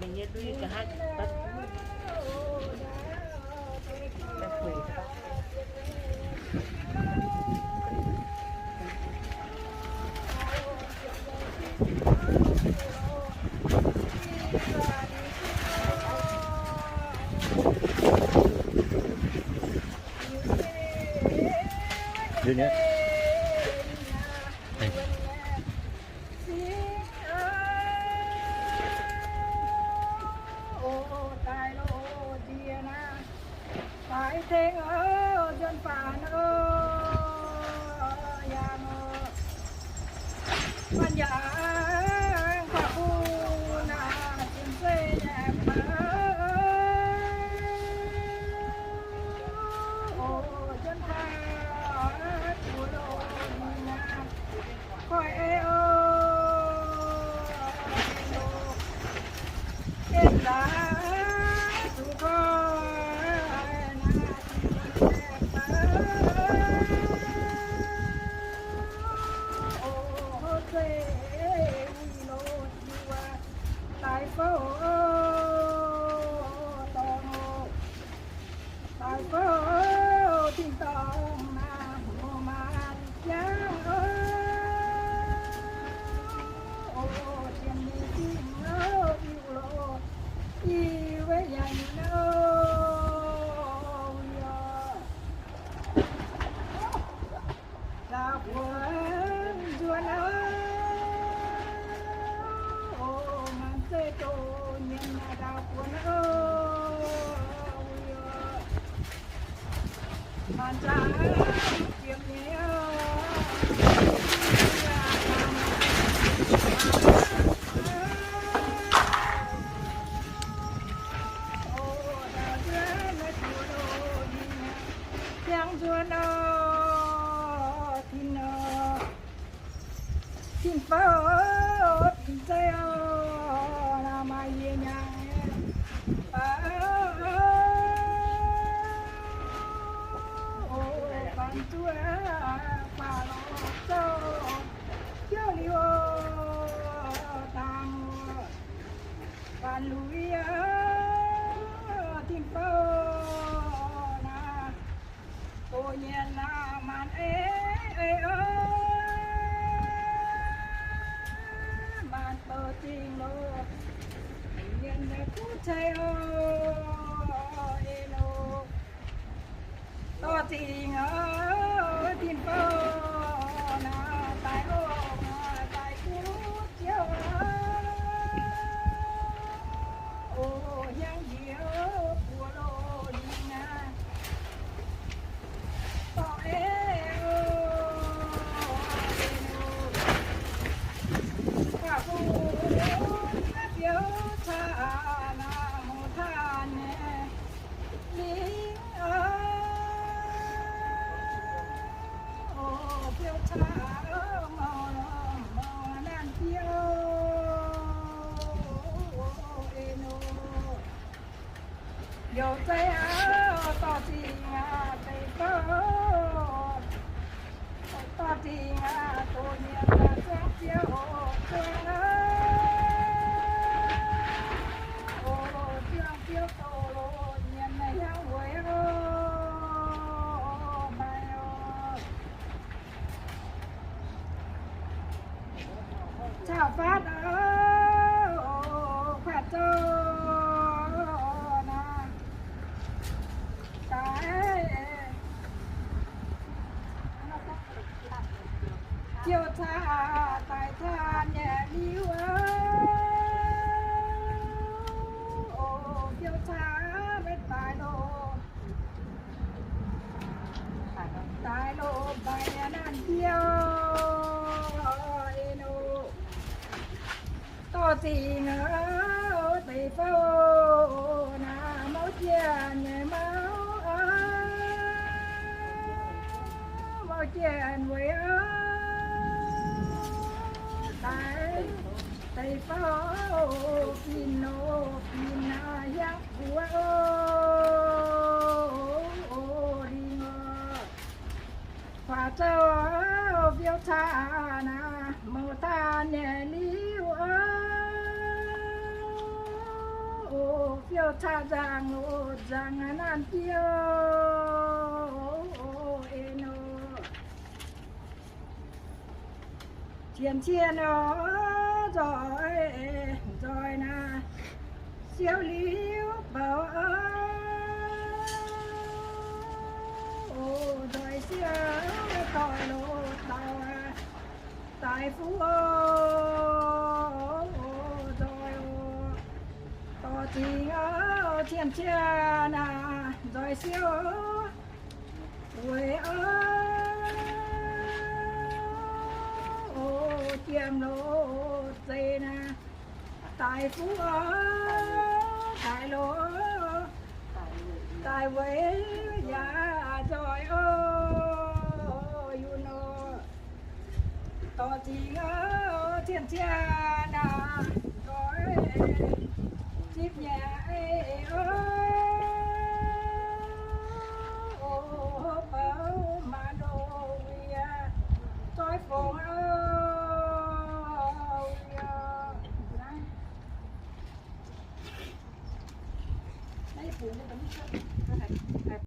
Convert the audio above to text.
mình nghe đuôi cả hai tất Đưa nhé. Phải thế ở dân phản ơi quan nhà quả phu là trên xe nhà dân phản của lộ nhà khỏi yên lá thủ con tại phố thiên tông mà hồ man giang tiền đi tìm yêu lộ yêu với dành là quên duyên man sẽ tô nhìn là quên man cha kiếm nhớ tiếng duyên thiên phớ thiên gieo là mai nhà bạn chúa phá lỗ châu chiếu liêu tàng bạn lùi thiên phớ na cô nhiên là màn màn bờ tình lô nhiên là cú chạy lô to tình thiên phơ na tại tại cú chiếu ô giang diệu Yo say ah to ting ah tay ko to ting ah to nia ta cha chia o chuang ah o chuang chia to lo nia na ya we o bai o chào phát khỏe cho na cái chiều tha tại tha nhẹ liu chiều tha bên tài lộ bài nan chiều to tình ở tây phố na máu chèn nhẹ máu chèn với tại tây phố pino pina yak của đi ngờ hòa châu phiêu tha na mơ ta nhẹ liu phiêu tha giang nan tiêu eno chiên rồi na siêu liu bảo rồi siêu tội lộ tàu tại phú rồi to tình chiên na rồi siêu quê chiêm lô dây na tại phú tại lô tại với nhà rồi you know to tình chiên na rồi chip nhà bảo mà đồ tôi phồng đây phụ cho tấm